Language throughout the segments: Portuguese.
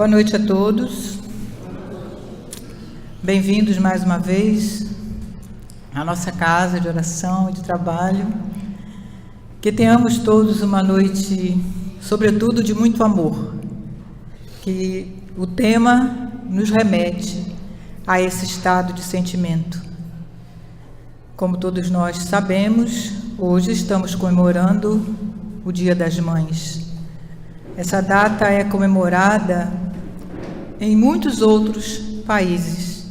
Boa noite a todos. Bem-vindos mais uma vez à nossa casa de oração e de trabalho. Que tenhamos todos uma noite, sobretudo, de muito amor. Que o tema nos remete a esse estado de sentimento. Como todos nós sabemos, hoje estamos comemorando o Dia das Mães. Essa data é comemorada em muitos outros países.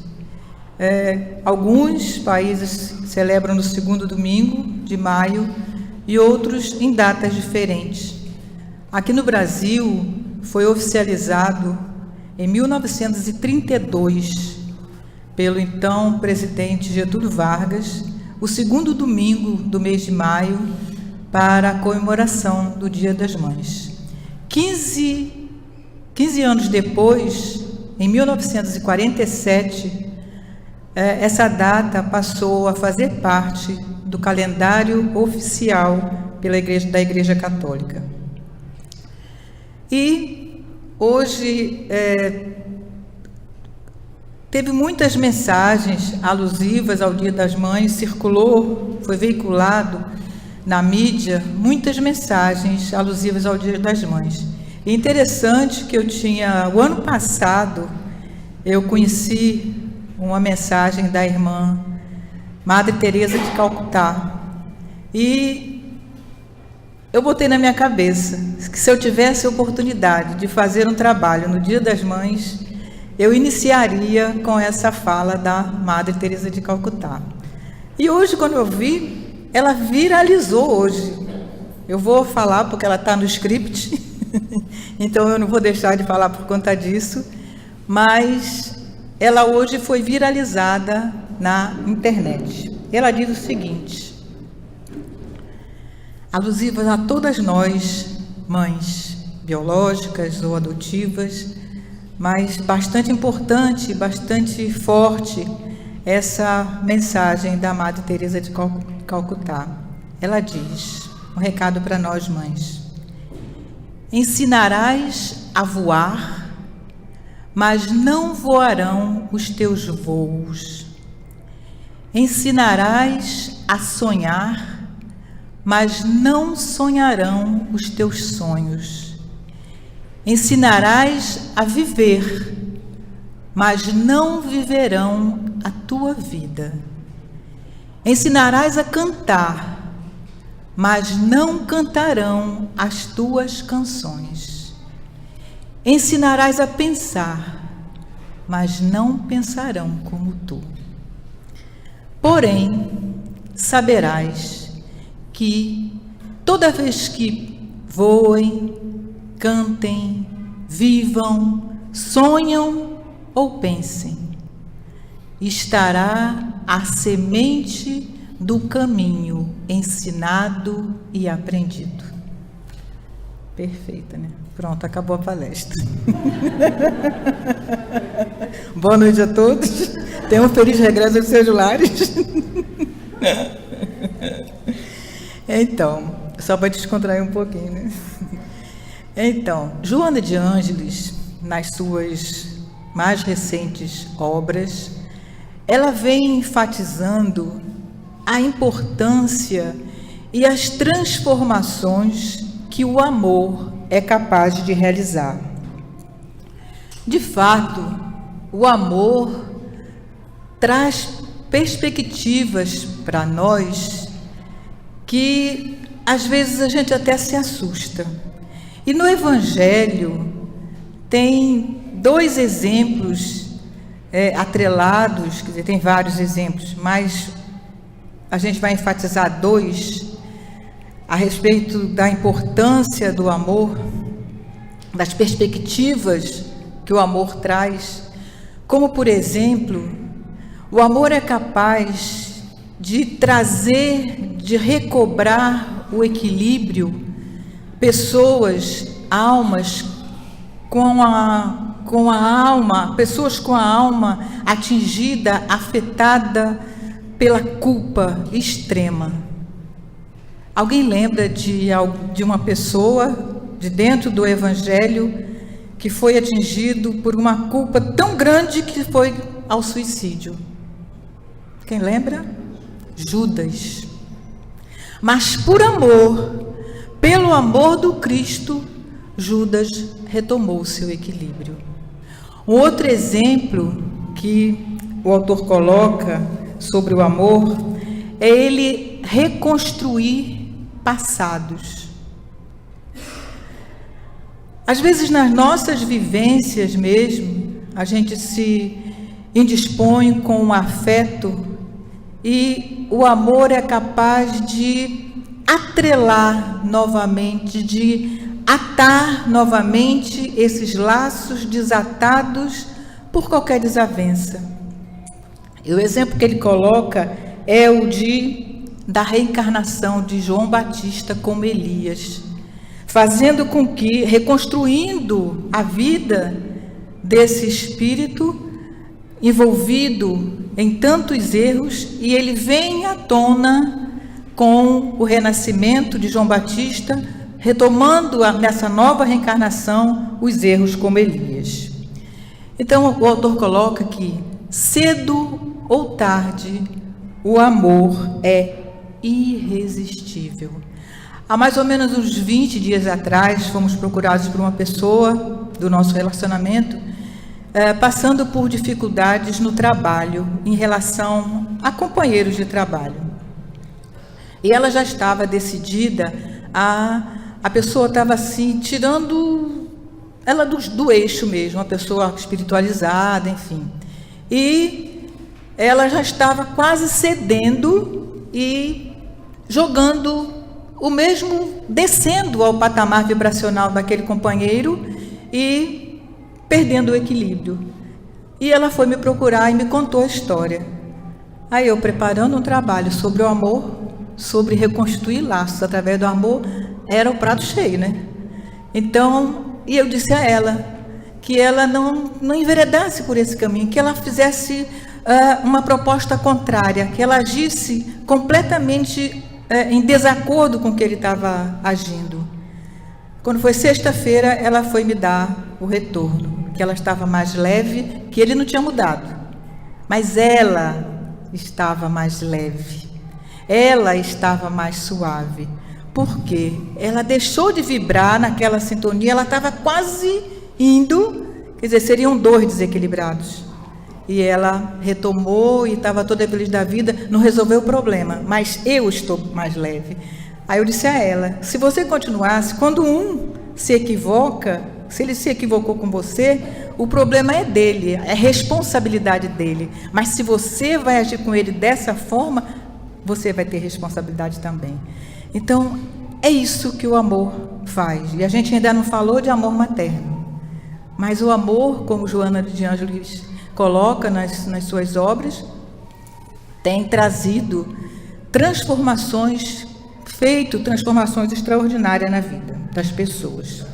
Alguns países celebram no segundo domingo de maio e outros em datas diferentes. Aqui no Brasil foi oficializado em 1932 pelo então presidente Getúlio Vargas o segundo domingo do mês de maio para a comemoração do Dia das Mães. 15 anos depois, em 1947, essa data passou a fazer parte do calendário oficial da Igreja Católica. E hoje teve muitas mensagens alusivas ao Dia das Mães, foi veiculado na mídia muitas mensagens alusivas ao Dia das Mães. É interessante que o ano passado, eu conheci uma mensagem da irmã Madre Teresa de Calcutá, e eu botei na minha cabeça que se eu tivesse a oportunidade de fazer um trabalho no Dia das Mães, eu iniciaria com essa fala da Madre Teresa de Calcutá. E hoje, quando eu vi, ela viralizou hoje. Eu vou falar porque ela está no script, então eu não vou deixar de falar por conta disso, mas ela hoje foi viralizada na internet. Ela diz o seguinte: alusivas a todas nós, mães biológicas ou adotivas, mas bastante importante, bastante forte, essa mensagem da Madre Teresa de Calcutá. Ela diz, um recado para nós mães: ensinarás a voar, mas não voarão os teus voos. Ensinarás a sonhar, mas não sonharão os teus sonhos. Ensinarás a viver, mas não viverão a tua vida. Ensinarás a cantar, mas não cantarão as tuas canções. Ensinarás a pensar, mas não pensarão como tu. Porém, saberás que toda vez que voem, cantem, vivam, sonham ou pensem, estará a semente do caminho ensinado e aprendido. Perfeita, né? Pronto, acabou a palestra. Boa noite a todos. Tenham um feliz regresso aos seus lares. Então, só para descontrair um pouquinho, né? Então, Joana de Ângeles, nas suas mais recentes obras, ela vem enfatizando a importância e as transformações que o amor é capaz de realizar. De fato, o amor traz perspectivas para nós que às vezes a gente até se assusta. E no Evangelho tem dois exemplos atrelados, quer dizer, tem vários exemplos, mas a gente vai enfatizar dois a respeito da importância do amor, das perspectivas que o amor traz, como, por exemplo, o amor é capaz de trazer, de recobrar o equilíbrio, pessoas, almas pessoas com a alma atingida, afetada pela culpa extrema. Alguém lembra de uma pessoa de dentro do Evangelho que foi atingido por uma culpa tão grande que foi ao suicídio. Quem lembra? Judas. Mas por amor, pelo amor do Cristo, Judas retomou o seu equilíbrio. Um outro exemplo que o autor coloca sobre o amor é ele reconstruir passados. Às vezes, nas nossas vivências mesmo, a gente se indispõe com o afeto e o amor é capaz de atrelar novamente, de atar novamente esses laços desatados por qualquer desavença. E o exemplo que ele coloca é o da reencarnação de João Batista como Elias, fazendo com que, reconstruindo a vida desse espírito envolvido em tantos erros, e ele vem à tona com o renascimento de João Batista, retomando nessa nova reencarnação os erros como Elias. Então o autor coloca que cedo ou tarde o amor é irresistível. Há mais ou menos uns 20 dias atrás, fomos procurados por uma pessoa do nosso relacionamento, passando por dificuldades no trabalho, em relação a companheiros de trabalho. E ela já estava decidida, a pessoa estava assim, tirando ela do eixo mesmo, uma pessoa espiritualizada, enfim. E ela já estava quase cedendo e jogando o mesmo, descendo ao patamar vibracional daquele companheiro e perdendo o equilíbrio. E ela foi me procurar e me contou a história. Aí eu, preparando um trabalho sobre o amor, sobre reconstruir laços através do amor, era o prato cheio, né? Então, e eu disse a ela que ela não enveredasse por esse caminho, que ela fizesse uma proposta contrária, que ela agisse completamente em desacordo com o que ele estava agindo. Quando foi sexta-feira, ela foi me dar o retorno, que ela estava mais leve, que ele não tinha mudado, mas ela estava mais leve, ela estava mais suave. Por quê? Ela deixou de vibrar naquela sintonia, ela estava quase indo, quer dizer, seriam dois desequilibrados. E ela retomou e estava toda feliz da vida, não resolveu o problema, mas eu estou mais leve. Aí eu disse a ela, se você continuasse, quando um se equivoca, se ele se equivocou com você, o problema é dele, é responsabilidade dele. Mas se você vai agir com ele dessa forma, você vai ter responsabilidade também. Então, é isso que o amor faz. E a gente ainda não falou de amor materno. Mas o amor, como Joana de Ângeles coloca nas suas obras, tem trazido transformações, feito transformações extraordinárias na vida das pessoas.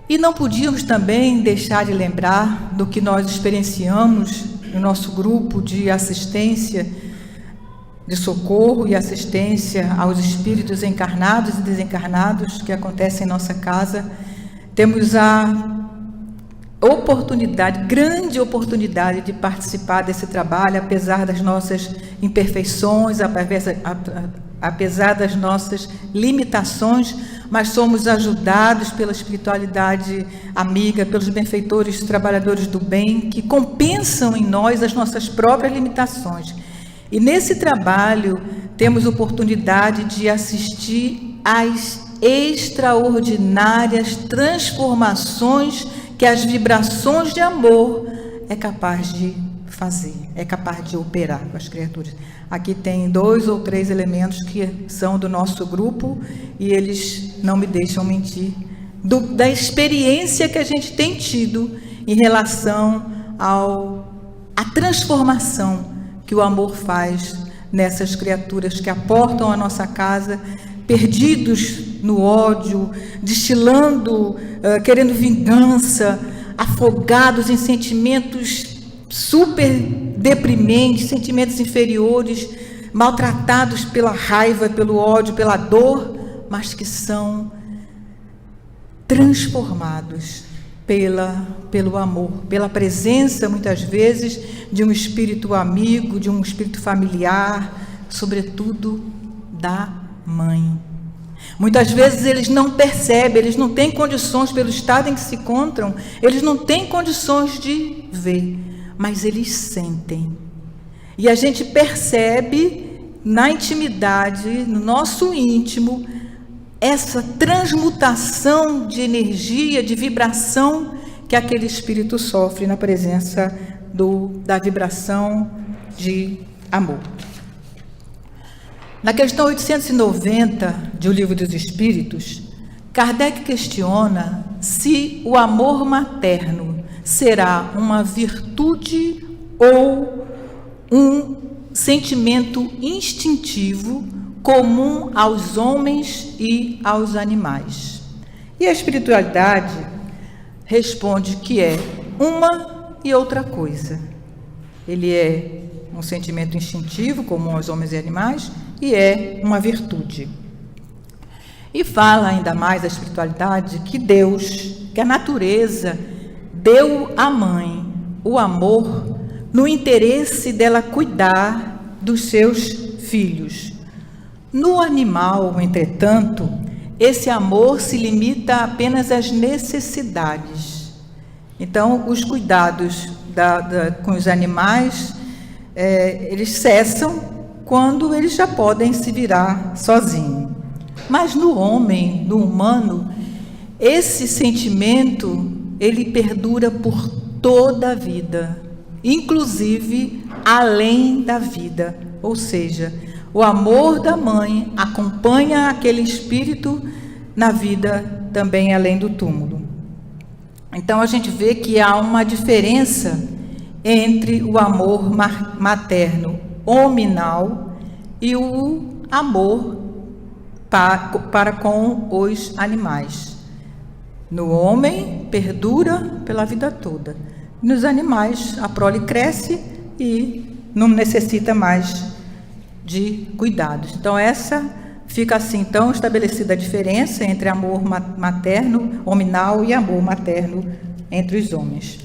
E não podíamos também deixar de lembrar do que nós experienciamos no nosso grupo de assistência, de socorro e assistência aos espíritos encarnados e desencarnados que acontecem em nossa casa. Temos a oportunidade, grande oportunidade de participar desse trabalho, apesar das nossas imperfeições, apesar das nossas limitações, mas somos ajudados pela espiritualidade amiga, pelos benfeitores, trabalhadores do bem, que compensam em nós as nossas próprias limitações. E nesse trabalho temos oportunidade de assistir às extraordinárias transformações que as vibrações de amor é capaz de fazer, é capaz de operar com as criaturas. Aqui tem 2 ou 3 elementos que são do nosso grupo e eles não me deixam mentir, da experiência que a gente tem tido em relação à transformação que o amor faz nessas criaturas que aportam a nossa casa, perdidos no ódio, destilando, querendo vingança, afogados em sentimentos super deprimentes, sentimentos inferiores, maltratados pela raiva, pelo ódio, pela dor, mas que são transformados pelo amor, pela presença, muitas vezes, de um espírito amigo, de um espírito familiar, sobretudo da mãe. Muitas vezes eles não percebem, eles não têm condições, pelo estado em que se encontram, eles não têm condições de ver, mas eles sentem. E a gente percebe na intimidade, no nosso íntimo, essa transmutação de energia, de vibração que aquele espírito sofre na presença da vibração de amor. Na questão 890 de O Livro dos Espíritos, Kardec questiona se o amor materno será uma virtude ou um sentimento instintivo comum aos homens e aos animais. E a espiritualidade responde que é uma e outra coisa. Ele é um sentimento instintivo comum aos homens e animais e é uma virtude. E fala ainda mais a espiritualidade que Deus, que a natureza deu à mãe o amor no interesse dela cuidar dos seus filhos. No animal, entretanto, esse amor se limita apenas às necessidades. Então, os cuidados com os animais, eles cessam quando eles já podem se virar sozinhos. Mas no homem, no humano, esse sentimento, ele perdura por toda a vida, inclusive além da vida, ou seja, o amor da mãe acompanha aquele espírito na vida também além do túmulo. Então a gente vê que há uma diferença entre o amor materno hominal e o amor para com os animais. No homem, perdura pela vida toda. Nos animais, a prole cresce e não necessita mais de cuidados. Então, essa fica assim, então, estabelecida a diferença entre amor materno, hominal, e amor materno entre os homens.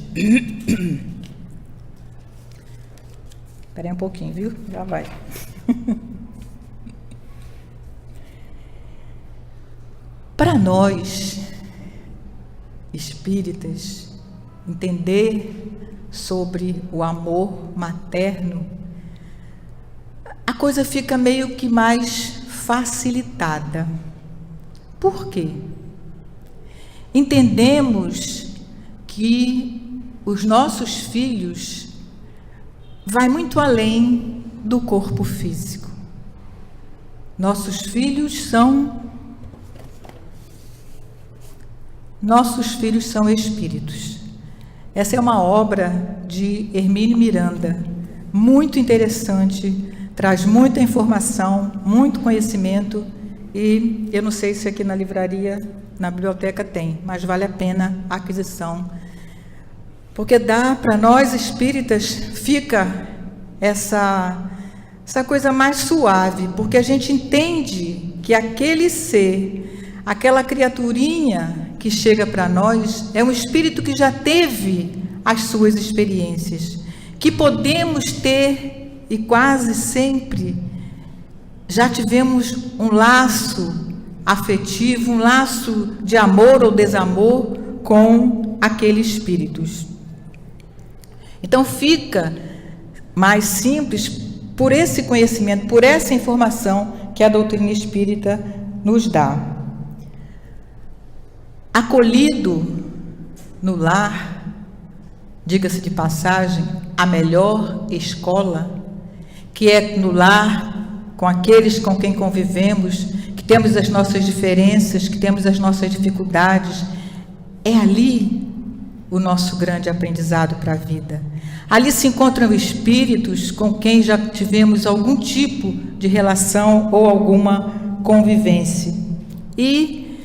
Espera aí um pouquinho, viu? Já vai. Para nós, espíritas, entender sobre o amor materno, a coisa fica meio que mais facilitada. Por quê? Entendemos que os nossos filhos vai muito além do corpo físico. Nossos filhos são espíritos. Essa é uma obra de Hermínio Miranda, muito interessante, traz muita informação, muito conhecimento, e eu não sei se aqui na livraria, na biblioteca tem, mas vale a pena a aquisição, porque dá para nós espíritas, fica essa coisa mais suave, porque a gente entende que aquele ser, aquela criaturinha que chega para nós, é um espírito que já teve as suas experiências, que podemos ter, e quase sempre já tivemos um laço afetivo, um laço de amor ou desamor com aqueles espíritos. Então fica mais simples por esse conhecimento, por essa informação que a doutrina espírita nos dá. Acolhido no lar, diga-se de passagem, a melhor escola, que é no lar, com aqueles com quem convivemos, que temos as nossas diferenças, que temos as nossas dificuldades, é ali o nosso grande aprendizado para a vida. Ali se encontram espíritos com quem já tivemos algum tipo de relação ou alguma convivência. E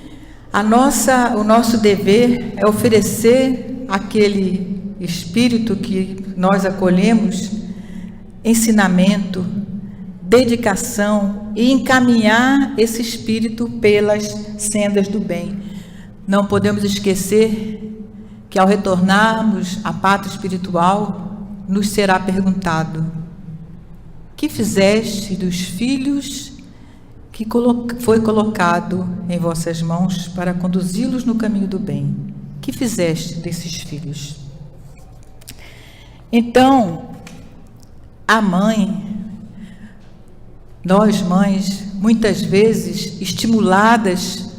o nosso dever é oferecer àquele espírito que nós acolhemos ensinamento, dedicação e encaminhar esse espírito pelas sendas do bem. Não podemos esquecer que ao retornarmos à pátria espiritual, nos será perguntado: que fizeste dos filhos que foi colocado em vossas mãos para conduzi-los no caminho do bem? Que fizeste desses filhos? Então, a mãe, nós mães, muitas vezes estimuladas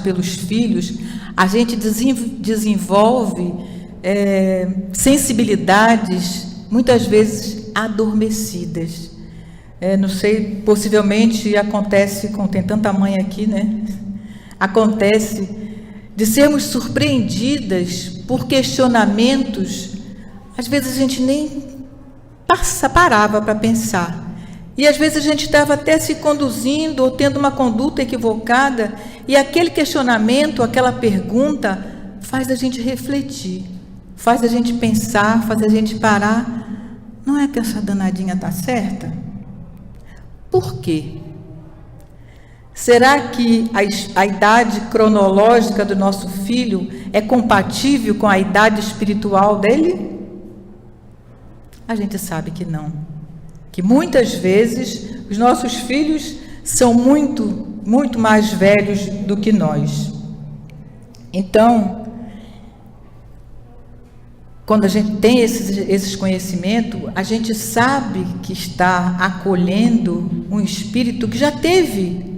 pelos filhos, a gente desenvolve sensibilidades, muitas vezes adormecidas. Não sei, possivelmente acontece, tem tanta mãe aqui, né? Acontece de sermos surpreendidas por questionamentos. Às vezes a gente nem parava para pensar. E às vezes a gente estava até se conduzindo ou tendo uma conduta equivocada, e aquele questionamento, aquela pergunta, faz a gente refletir, faz a gente pensar, faz a gente parar. Não é que essa danadinha está certa? Por quê? Será que a idade cronológica do nosso filho é compatível com a idade espiritual dele? A gente sabe que não. Que muitas vezes os nossos filhos são muito mais velhos do que nós. Então, quando a gente tem esses conhecimentos, a gente sabe que está acolhendo um espírito que já teve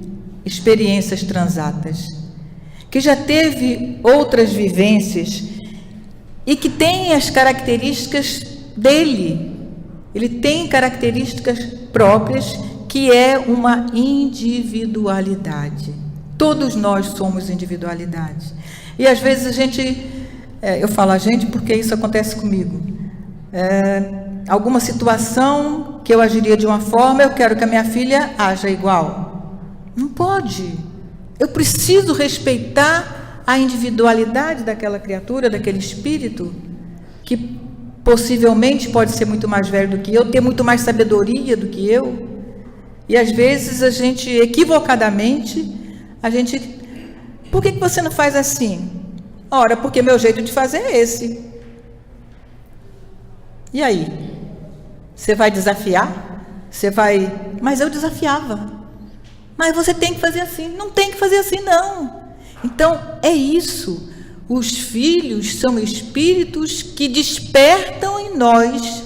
experiências transatas, que já teve outras vivências e que tem as características dele. Ele tem características próprias, que é uma individualidade. Todos nós somos individualidade. E às vezes a gente, eu falo a gente porque isso acontece comigo. Alguma situação que eu agiria de uma forma, eu quero que a minha filha haja igual. Não pode. Eu preciso respeitar a individualidade daquela criatura, daquele espírito, que possivelmente pode ser muito mais velho do que eu, ter muito mais sabedoria do que eu. E às vezes a gente, equivocadamente, por que você não faz assim? Ora, porque meu jeito de fazer é esse. E aí? Você vai desafiar? Mas eu desafiava. Mas você tem que fazer assim. Não tem que fazer assim, não. Então, é isso. Os filhos são espíritos que despertam em nós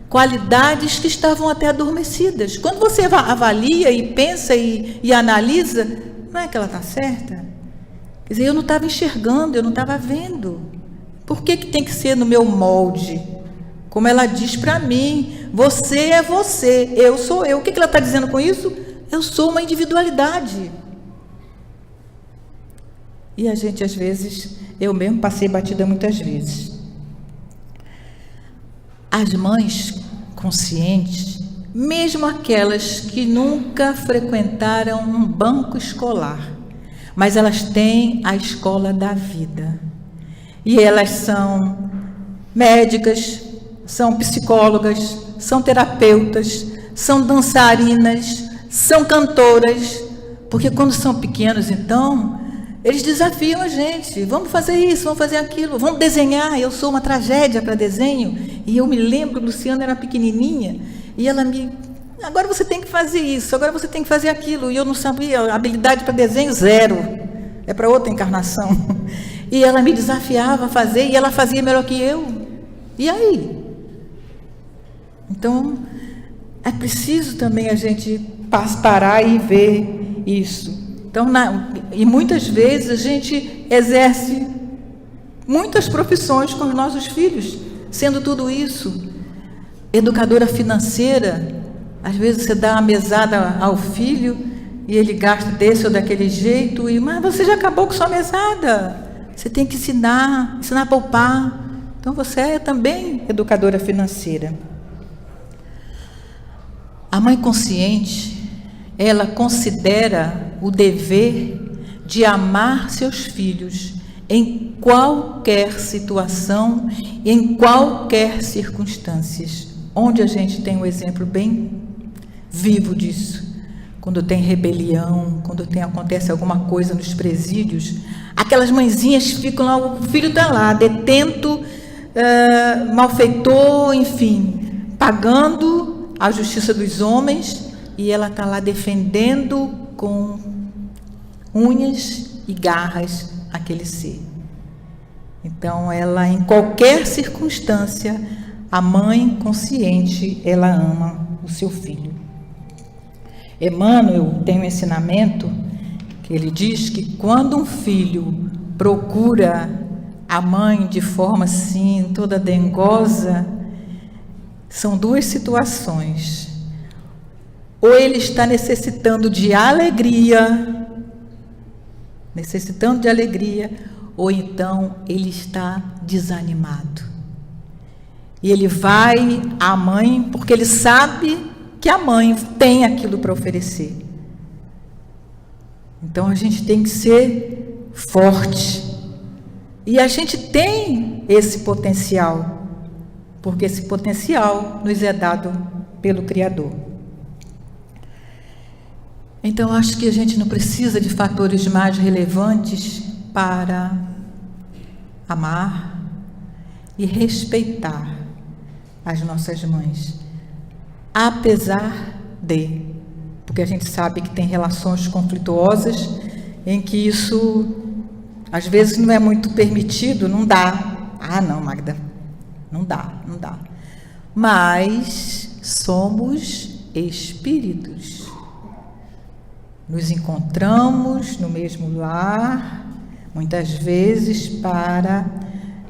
qualidades que estavam até adormecidas. Quando você avalia e pensa e analisa, não é que ela está certa? Quer dizer, eu não estava enxergando, eu não estava vendo. Por que tem que ser no meu molde? Como ela diz para mim, você é você, eu sou eu. O que ela está dizendo com isso? Eu sou uma individualidade. E a gente, às vezes, eu mesmo passei batida muitas vezes. As mães conscientes, mesmo aquelas que nunca frequentaram um banco escolar, mas elas têm a escola da vida. E elas são médicas, são psicólogas, são terapeutas, são dançarinas, são cantoras, porque quando são pequenos, então, eles desafiam a gente, vamos fazer isso, vamos fazer aquilo, vamos desenhar. Eu sou uma tragédia para desenho, e eu me lembro, Luciana era pequenininha, e ela agora você tem que fazer isso, agora você tem que fazer aquilo, e eu não sabia, habilidade para desenho, zero, é para outra encarnação, e ela me desafiava a fazer, e ela fazia melhor que eu, e aí? Então, é preciso também a gente parar e ver isso. Então, e muitas vezes a gente exerce muitas profissões com os nossos filhos, sendo tudo isso. Educadora financeira, às vezes você dá uma mesada ao filho e ele gasta desse ou daquele jeito, mas você já acabou com sua mesada. Você tem que ensinar a poupar. Então você é também educadora financeira. A mãe consciente, ela considera o dever de amar seus filhos em qualquer situação, em qualquer circunstância. Onde a gente tem um exemplo bem vivo disso, quando tem rebelião, quando acontece alguma coisa nos presídios, aquelas mãezinhas ficam lá, o filho está lá, detento, malfeitor, enfim, pagando a justiça dos homens, e ela está lá defendendo com unhas e garras aquele ser. Então, ela, em qualquer circunstância, a mãe consciente, ela ama o seu filho. Emmanuel tem um ensinamento que ele diz que quando um filho procura a mãe de forma assim, toda dengosa, são duas situações. Ou ele está necessitando de alegria, ou então ele está desanimado. E ele vai à mãe porque ele sabe que a mãe tem aquilo para oferecer. Então a gente tem que ser forte. E a gente tem esse potencial, porque esse potencial nos é dado pelo Criador. Então acho que a gente não precisa de fatores mais relevantes para amar e respeitar as nossas mães, apesar de, porque a gente sabe que tem relações conflituosas em que isso às vezes não é muito permitido, não dá. Ah, não, Magda, não dá. Mas somos espíritos. Nos encontramos no mesmo lar, muitas vezes para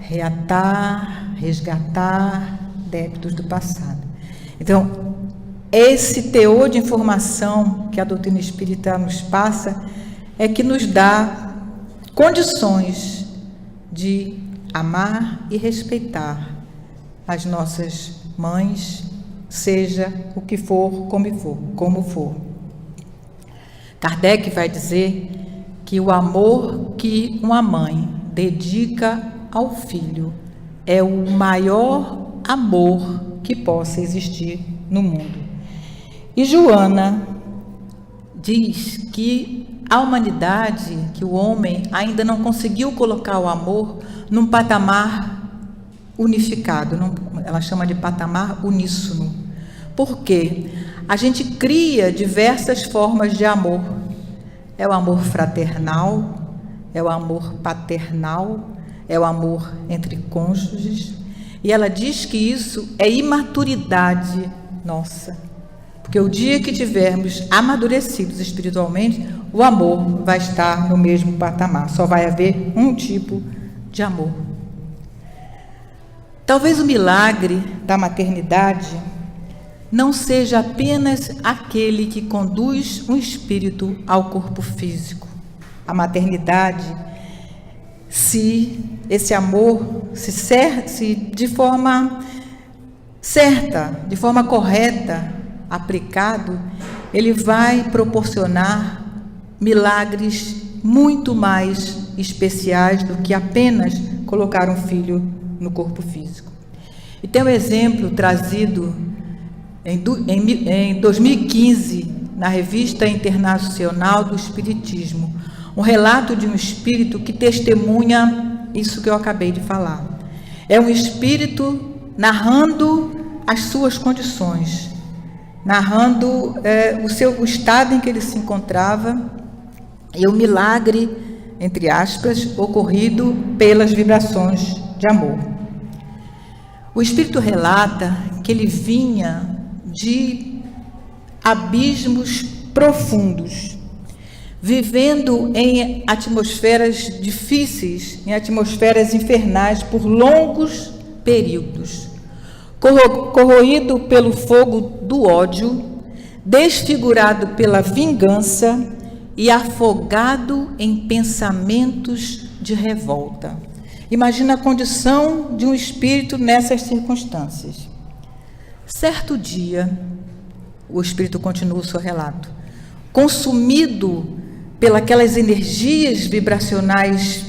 reatar, resgatar débitos do passado. Então, esse teor de informação que a doutrina espírita nos passa é que nos dá condições de amar e respeitar as nossas mães, seja o que for, como for. Kardec vai dizer que o amor que uma mãe dedica ao filho é o maior amor que possa existir no mundo. E Joana diz que a humanidade, que o homem ainda não conseguiu colocar o amor num patamar unificado, ela chama de patamar uníssono. Por quê? A gente cria diversas formas de amor. É o amor fraternal, é o amor paternal, é o amor entre cônjuges. E ela diz que isso é imaturidade nossa. Porque o dia que tivermos amadurecidos espiritualmente, o amor vai estar no mesmo patamar. Só vai haver um tipo de amor. Talvez o milagre da maternidade não seja apenas aquele que conduz um espírito ao corpo físico. A maternidade, se esse amor se de forma certa, de forma correta, aplicado, ele vai proporcionar milagres muito mais especiais do que apenas colocar um filho no corpo físico. E tem um exemplo trazido em 2015, na Revista Internacional do Espiritismo, um relato de um espírito que testemunha isso que eu acabei de falar. É um espírito narrando as suas condições, narrando o estado em que ele se encontrava e o milagre, entre aspas, ocorrido pelas vibrações de amor. O espírito relata que ele vinha de abismos profundos, vivendo em atmosferas difíceis, em atmosferas infernais por longos períodos, corroído pelo fogo do ódio, desfigurado pela vingança e afogado em pensamentos de revolta. Imagina a condição de um espírito nessas circunstâncias. Certo dia, o espírito continua o seu relato, consumido pelas energias vibracionais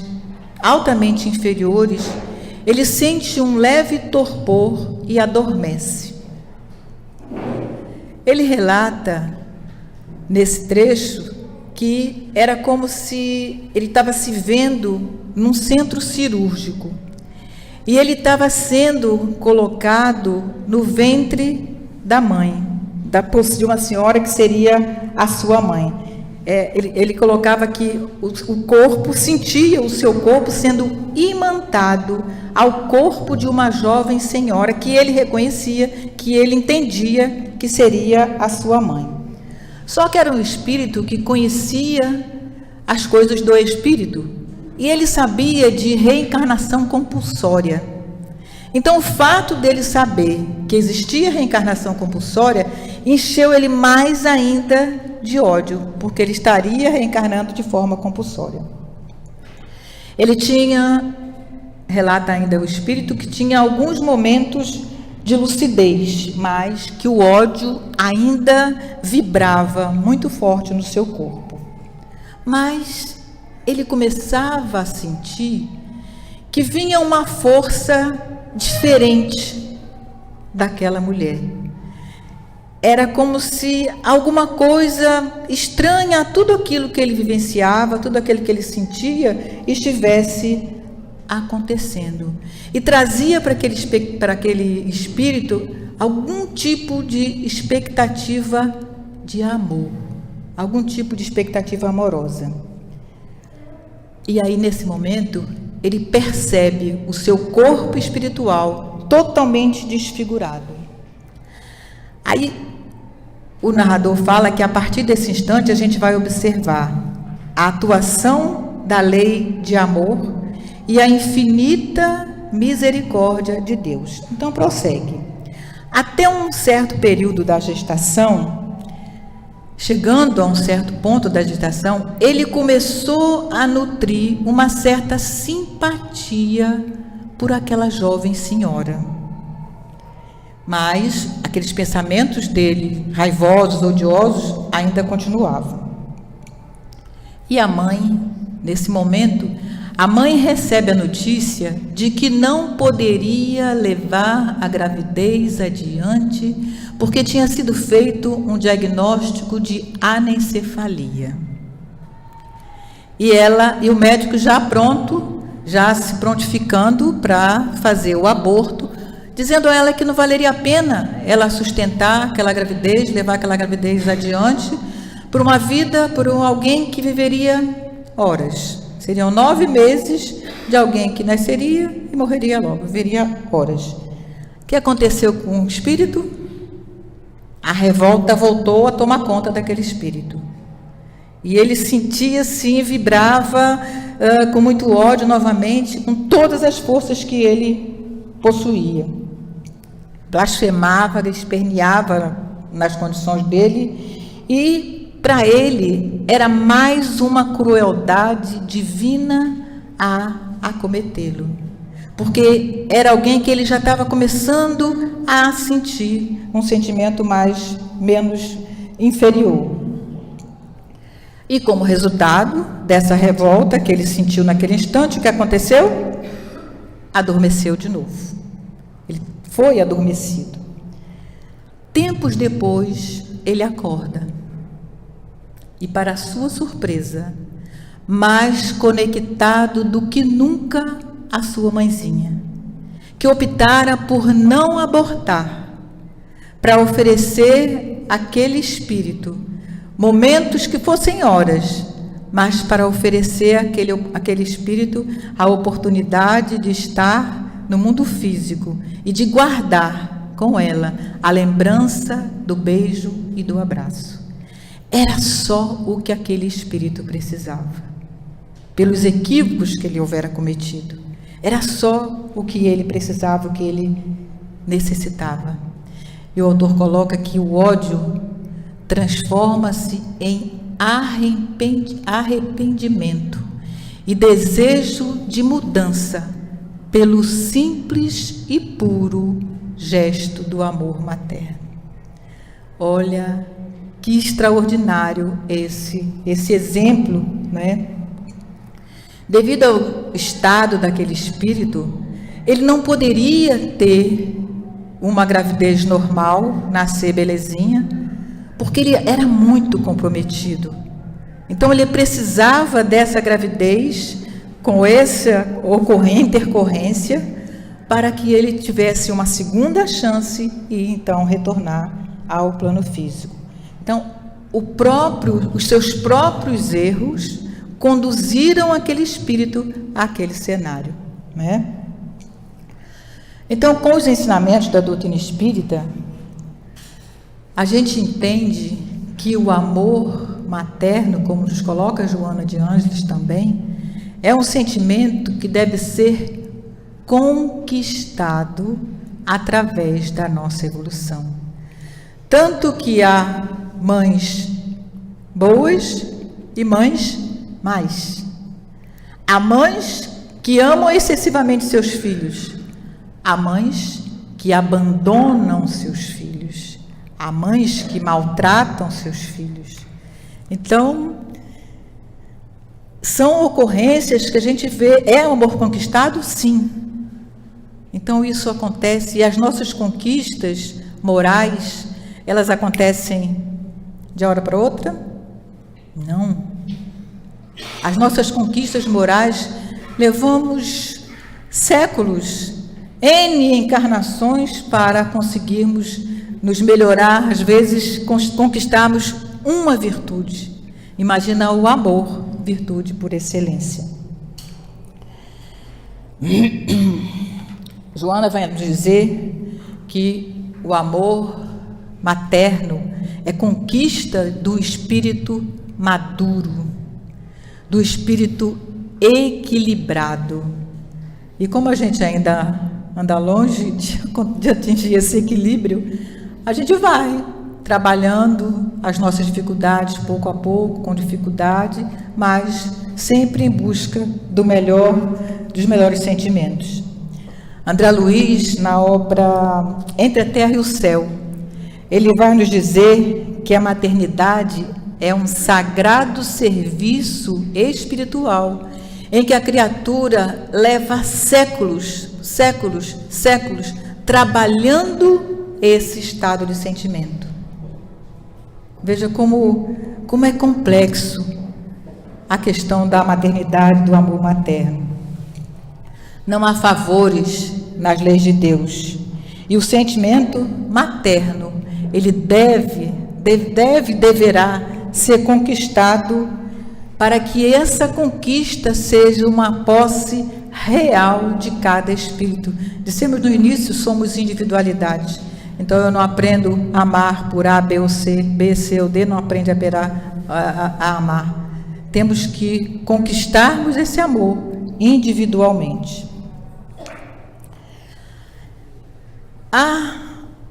altamente inferiores, ele sente um leve torpor e adormece. Ele relata, nesse trecho, que que era como se ele estava se vendo num centro cirúrgico. E ele estava sendo colocado no ventre da mãe, de uma senhora que seria a sua mãe. Ele colocava que o corpo, sentia o seu corpo sendo imantado ao corpo de uma jovem senhora que ele reconhecia, que ele entendia que seria a sua mãe. Só que era um espírito que conhecia as coisas do espírito e ele sabia de reencarnação compulsória. Então, o fato dele saber que existia reencarnação compulsória encheu ele mais ainda de ódio, porque ele estaria reencarnando de forma compulsória. Ele tinha, relata ainda o espírito, que tinha alguns momentos de lucidez, mas que o ódio ainda vibrava muito forte no seu corpo. Mas ele começava a sentir que vinha uma força diferente daquela mulher. Era como se alguma coisa estranha a tudo aquilo que ele vivenciava, tudo aquilo que ele sentia, estivesse acontecendo. E trazia para aquele espírito algum tipo de expectativa de amor, algum tipo de expectativa amorosa. E aí, nesse momento, ele percebe o seu corpo espiritual totalmente desfigurado. Aí, o narrador fala que a partir desse instante a gente vai observar a atuação da lei de amor e a infinita misericórdia de Deus. Então, prossegue. Até um certo período da gestação, chegando a um certo ponto da gestação, ele começou a nutrir uma certa simpatia por aquela jovem senhora. Mas aqueles pensamentos dele, raivosos, odiosos, ainda continuavam. E a mãe, nesse momento, a mãe recebe a notícia de que não poderia levar a gravidez adiante, porque tinha sido feito um diagnóstico de anencefalia. E o médico já se prontificando para fazer o aborto, dizendo a ela que não valeria a pena ela sustentar aquela gravidez, levar aquela gravidez adiante, por uma vida, por alguém que viveria horas. Seriam 9 meses de alguém que nasceria e morreria logo, viveria horas. O que aconteceu com o espírito? A revolta voltou a tomar conta daquele espírito. E ele sentia assim, vibrava com muito ódio novamente, com todas as forças que ele possuía. Blasfemava, esperneava nas condições dele, e para ele era mais uma crueldade divina a acometê-lo, porque era alguém que ele já estava começando a sentir um sentimento menos inferior. E como resultado dessa revolta que ele sentiu naquele instante, o que aconteceu? Adormeceu de novo. Ele foi adormecido. Tempos depois, ele acorda. E, para sua surpresa, mais conectado do que nunca a sua mãezinha, que optara por não abortar, para oferecer àquele espírito momentos que fossem horas, mas para oferecer àquele espírito a oportunidade de estar no mundo físico e de guardar com ela a lembrança do beijo e do abraço. Era só o que aquele espírito precisava, pelos equívocos que ele houvera cometido. Era só o que ele precisava, o que ele necessitava. E o autor coloca que o ódio transforma-se em arrependimento e desejo de mudança pelo simples e puro gesto do amor materno. Olha que extraordinário esse exemplo, né? Devido ao estado daquele espírito, ele não poderia ter uma gravidez normal, nascer belezinha, porque ele era muito comprometido. Então ele precisava dessa gravidez com essa intercorrência para que ele tivesse uma segunda chance e então retornar ao plano físico. Então, os seus próprios erros conduziram aquele espírito àquele cenário, né? Então, com os ensinamentos da doutrina espírita, a gente entende que o amor materno, como nos coloca Joana de Ângeles também, é um sentimento que deve ser conquistado através da nossa evolução. Tanto que há mães boas e mães más. Há mães que amam excessivamente seus filhos. Há mães que abandonam seus filhos. Há mães que maltratam seus filhos. Então, são ocorrências que a gente vê. É o amor conquistado? Sim. Então, isso acontece. E as nossas conquistas morais, elas acontecem de uma hora para outra? Não. As nossas conquistas morais, levamos séculos, N encarnações para conseguirmos nos melhorar, às vezes conquistarmos uma virtude. Imagina o amor, virtude por excelência. Joana vai nos dizer que o amor materno é conquista do espírito maduro, do espírito equilibrado. E como a gente ainda anda longe de atingir esse equilíbrio, a gente vai trabalhando as nossas dificuldades pouco a pouco, com dificuldade, mas sempre em busca do melhor, dos melhores sentimentos. André Luiz, na obra Entre a Terra e o Céu, ele vai nos dizer que a maternidade é um sagrado serviço espiritual, em que a criatura leva séculos trabalhando esse estado de sentimento. Veja como é complexo a questão da maternidade, do amor materno. Não há favores nas leis de Deus. E o sentimento materno, ele deverá ser conquistado para que essa conquista seja uma posse real de cada espírito. Dissemos no início, somos individualidades. Então eu não aprendo a amar por A, B ou C, B, C ou D, não aprende a amar. Temos que conquistarmos esse amor individualmente. Há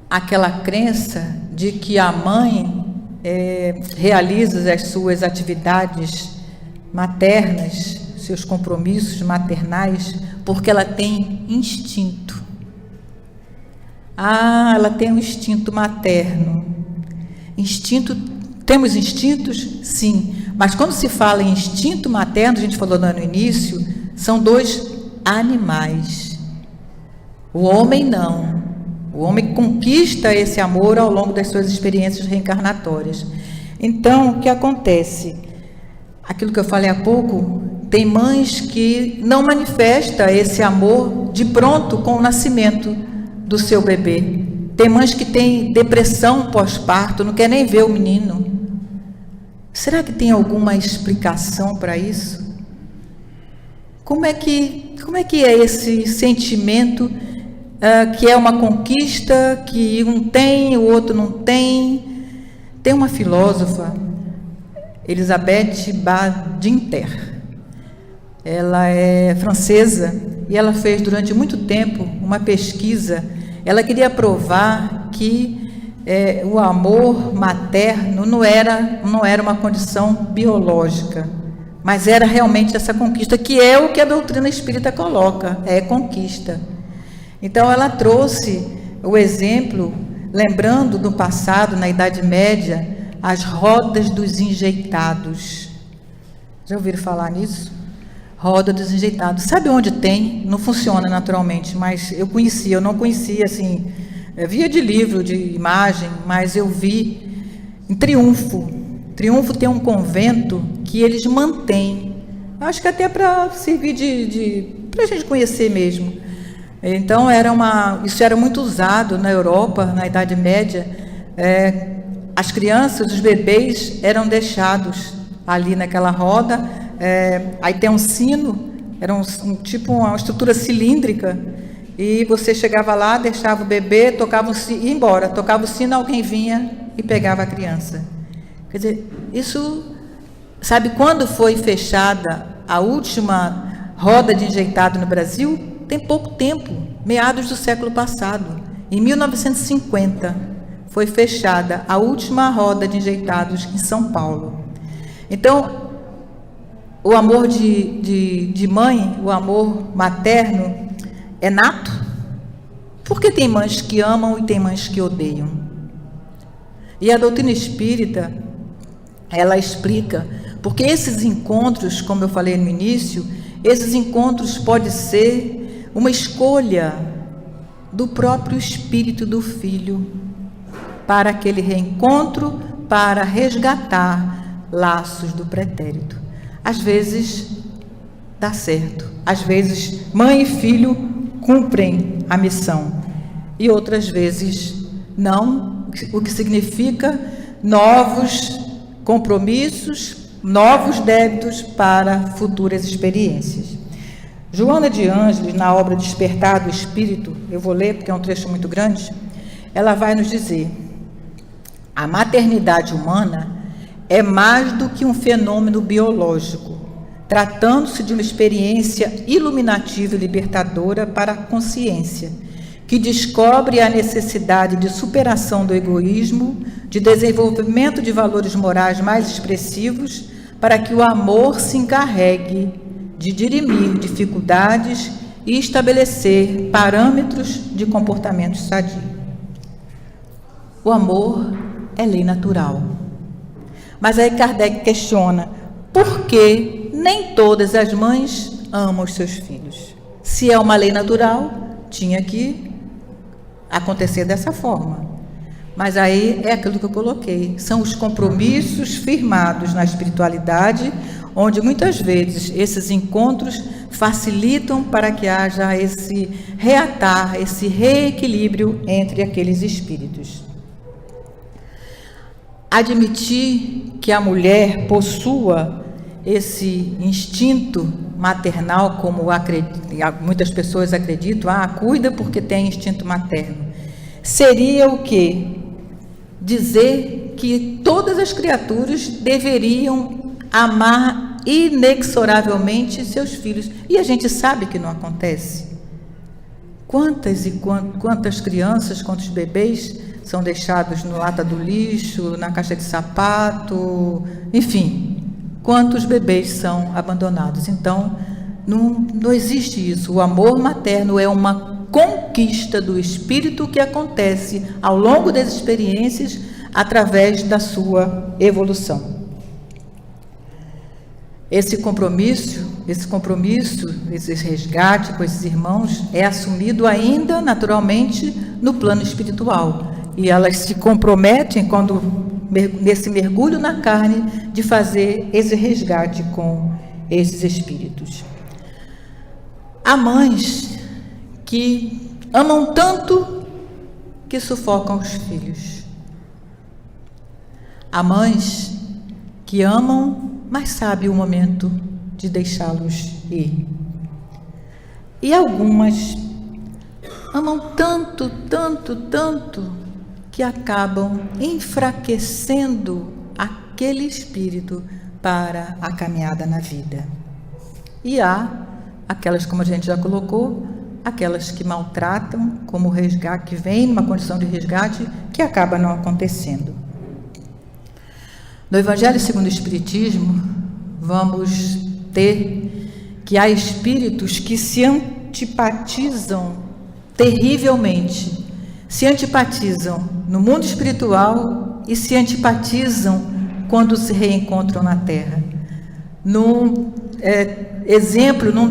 aquela crença de que a mãe realiza as suas atividades maternas, seus compromissos maternais, porque ela tem instinto. Ela tem um instinto materno. Temos instintos? Sim. Mas quando se fala em instinto materno, a gente falou no início, são dois animais. O homem não. O homem conquista esse amor ao longo das suas experiências reencarnatórias. Então, o que acontece? Aquilo que eu falei há pouco, tem mães que não manifestam esse amor de pronto com o nascimento do seu bebê. Tem mães que têm depressão pós-parto, não quer nem ver o menino. Será que tem alguma explicação para isso? Como é que é esse sentimento que é uma conquista, que um tem, o outro não tem? Tem uma filósofa, Elisabeth Badinter, ela é francesa e ela fez durante muito tempo uma pesquisa. Ela queria provar que o amor materno não era uma condição biológica, mas era realmente essa conquista, que é o que a doutrina espírita coloca, é conquista. Então ela trouxe o exemplo, lembrando do passado, na Idade Média, as rodas dos enjeitados. Já ouviram falar nisso? Roda dos enjeitados. Sabe onde tem? Não funciona naturalmente, mas eu não conhecia assim, via de livro, de imagem, mas eu vi em Triunfo, Triunfo tem um convento que eles mantêm, acho que até para servir para a gente conhecer mesmo. Então, isso era muito usado na Europa, na Idade Média. As crianças, os bebês, eram deixados ali naquela roda. Aí tem um sino, era tipo uma estrutura cilíndrica, e você chegava lá, deixava o bebê, tocava o sino, ia embora, tocava o sino, alguém vinha e pegava a criança. Quer dizer, isso, sabe quando foi fechada a última roda de enjeitado no Brasil? Tem pouco tempo, meados do século passado. Em 1950, foi fechada a última roda de enjeitados em São Paulo. Então, o amor de mãe, o amor materno, é nato? Porque tem mães que amam e tem mães que odeiam. E a doutrina espírita, ela explica, porque esses encontros, como eu falei no início, esses encontros podem ser uma escolha do próprio espírito do filho para aquele reencontro, para resgatar laços do pretérito. Às vezes dá certo, às vezes mãe e filho cumprem a missão e outras vezes não, o que significa novos compromissos, novos débitos para futuras experiências. Joana de Ângeles, na obra Despertar do Espírito, eu vou ler porque é um trecho muito grande, ela vai nos dizer: a maternidade humana é mais do que um fenômeno biológico, tratando-se de uma experiência iluminativa e libertadora para a consciência, que descobre a necessidade de superação do egoísmo, de desenvolvimento de valores morais mais expressivos, para que o amor se encarregue de dirimir dificuldades e estabelecer parâmetros de comportamento sadio. O amor é lei natural. Mas aí Kardec questiona: por que nem todas as mães amam os seus filhos? Se é uma lei natural, tinha que acontecer dessa forma. Mas aí é aquilo que eu coloquei, são os compromissos firmados na espiritualidade, onde muitas vezes esses encontros facilitam para que haja esse reatar, esse reequilíbrio entre aqueles espíritos. Admitir que a mulher possua esse instinto maternal, como muitas pessoas acreditam, cuida porque tem instinto materno, seria o quê? Dizer que todas as criaturas deveriam amar inexoravelmente seus filhos. E a gente sabe que não acontece. Quantas crianças, quantos bebês são deixados no lata do lixo, na caixa de sapato, enfim, quantos bebês são abandonados. Então, não existe isso. O amor materno é uma conquista do espírito que acontece ao longo das experiências através da sua evolução. Esse compromisso, esse resgate com esses irmãos é assumido ainda naturalmente no plano espiritual. E elas se comprometem, nesse mergulho na carne, de fazer esse resgate com esses espíritos. Há mães que amam tanto que sufocam os filhos. Há mães que amam, mas sabem o momento de deixá-los ir. E algumas amam tanto, tanto, tanto, que acabam enfraquecendo aquele espírito para a caminhada na vida. E há aquelas, como a gente já colocou, aquelas que maltratam, como o resgate, que vem numa condição de resgate, que acaba não acontecendo. No Evangelho segundo o Espiritismo, vamos ter que há espíritos que se antipatizam terrivelmente, se antipatizam no mundo espiritual e se antipatizam quando se reencontram na Terra. Num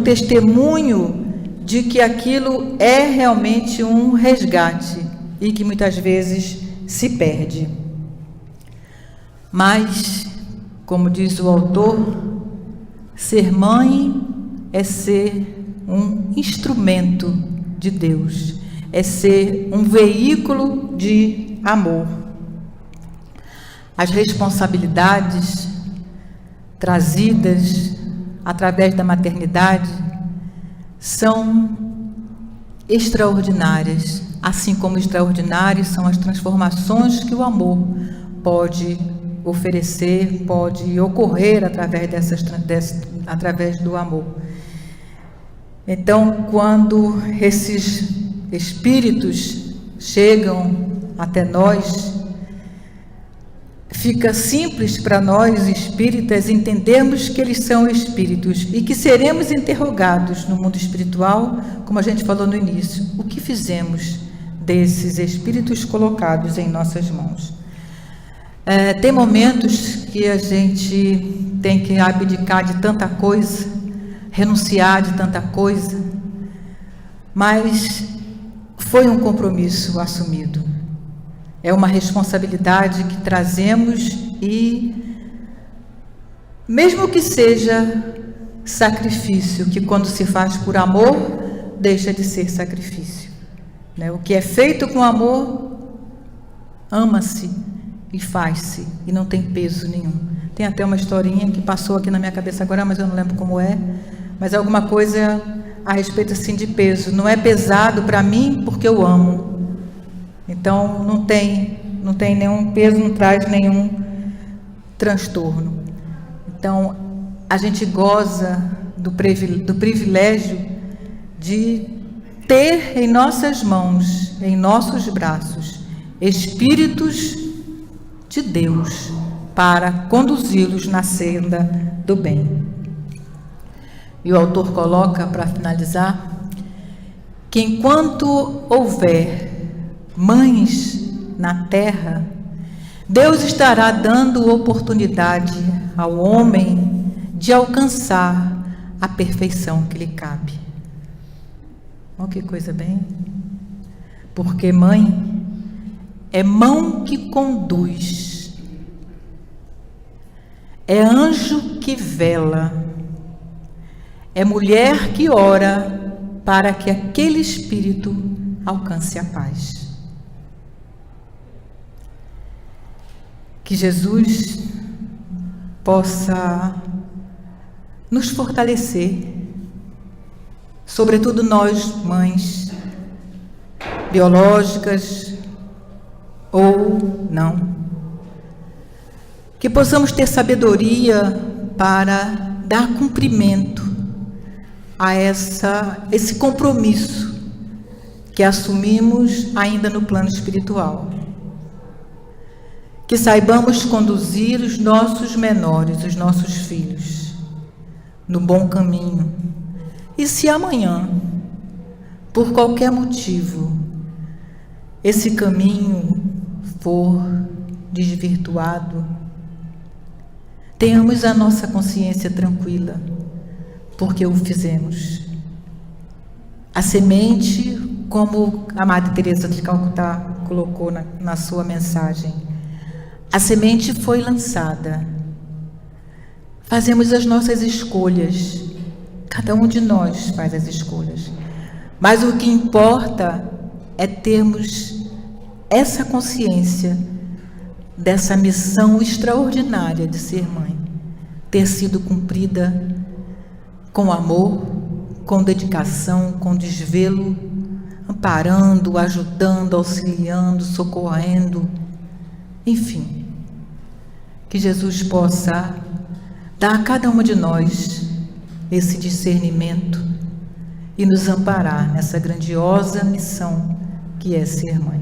testemunho de que aquilo é realmente um resgate e que muitas vezes se perde. Mas Como diz o autor, ser mãe é ser um instrumento de Deus, é ser um veículo de amor. As responsabilidades trazidas através da maternidade são extraordinárias, assim como extraordinárias são as transformações que o amor pode oferecer, pode ocorrer através do amor. Então, quando esses espíritos chegam até nós, fica simples para nós espíritas entendermos que eles são espíritos e que seremos interrogados no mundo espiritual, como a gente falou no início, o que fizemos desses espíritos colocados em nossas mãos. Tem momentos que a gente tem que abdicar de tanta coisa, renunciar de tanta coisa, mas foi um compromisso assumido. É uma responsabilidade que trazemos e, mesmo que seja sacrifício, que quando se faz por amor, deixa de ser sacrifício, né? O que é feito com amor, ama-se e faz-se, e não tem peso nenhum. Tem até uma historinha que passou aqui na minha cabeça agora, mas eu não lembro como é, mas é alguma coisa a respeito assim de peso. Não é pesado para mim porque eu amo. Então não tem nenhum peso, não traz nenhum transtorno. Então a gente goza do privilégio de ter em nossas mãos, em nossos braços, espíritos de Deus para conduzi-los na senda do bem. E o autor coloca, para finalizar, que enquanto houver mães na terra, Deus estará dando oportunidade ao homem de alcançar a perfeição que lhe cabe. Olha que coisa bem. Porque mãe é mão que conduz, é anjo que vela, é mulher que ora para que aquele espírito alcance a paz. Que Jesus possa nos fortalecer, sobretudo nós, mães biológicas ou não, que possamos ter sabedoria para dar cumprimento a esse compromisso que assumimos ainda no plano espiritual. Que saibamos conduzir os nossos menores, os nossos filhos, no bom caminho. E se amanhã, por qualquer motivo, esse caminho for desvirtuado, tenhamos a nossa consciência tranquila, porque o fizemos. A semente, como a Madre Teresa de Calcutá colocou na sua mensagem, a semente foi lançada. Fazemos as nossas escolhas. Cada um de nós faz as escolhas. Mas o que importa é termos essa consciência dessa missão extraordinária de ser mãe, ter sido cumprida com amor, com dedicação, com desvelo, amparando, ajudando, auxiliando, socorrendo, enfim. Que Jesus possa dar a cada uma de nós esse discernimento e nos amparar nessa grandiosa missão que é ser mãe.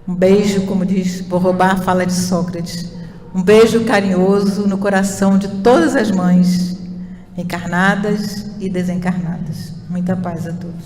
Um beijo, como diz, vou roubar a fala de Sócrates, um beijo carinhoso no coração de todas as mães, encarnadas e desencarnadas. Muita paz a todos.